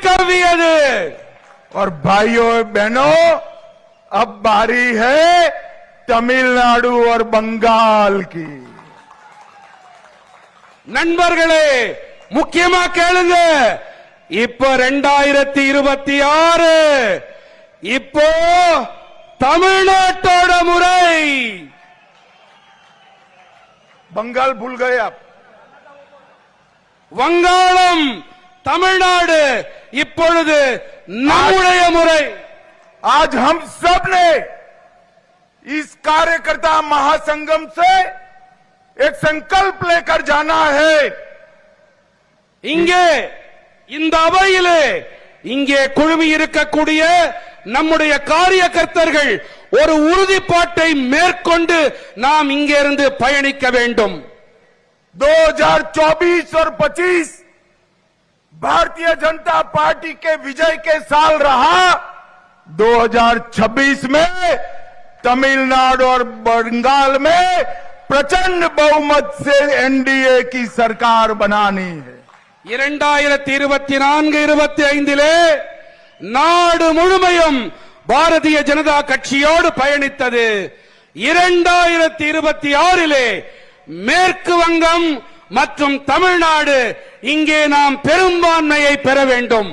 கவ்வியது. और भाइयों बहनों, अब बारी है तमिलनाडु और बंगाल की. நண்பர்களே, முக்கியமா கேளுங்க. இப்போ 2026 இப்போ தமிழ்நாட்டோட முறை. बंगाल भूल गए आप. வங்காளம், தமிழ்நாடு இப்பொழுது நம்முடைய முறை. आज हम सब ने इस कार्यकर्ता महासंगम से एक संकल्प लेकर जाना है. இங்கே இந்த அவையிலே இங்கே குழுமி இருக்கக்கூடிய நம்முடைய காரியகர்த்தர்கள் ஒரு உறுதிப்பாட்டை மேற்கொண்டு நாம் இங்கிருந்து பயணிக்க வேண்டும். 2024 और 25 भारतीय जनता पार्टी के विजय के साल रहा. 2026 में तमिलनाडु और बंगाल में प्रचंड बहुमत से एनडीए की सरकार बनानी है. 2024-25 நாடு முழுமையும் பாரதிய ஜனதா கட்சியோடு பயணித்தது. 2026 மேற்கு வங்கம் மற்றும் தமிழ்நாடு இங்கே நாம் பெரும்பான்மையை பெற வேண்டும்.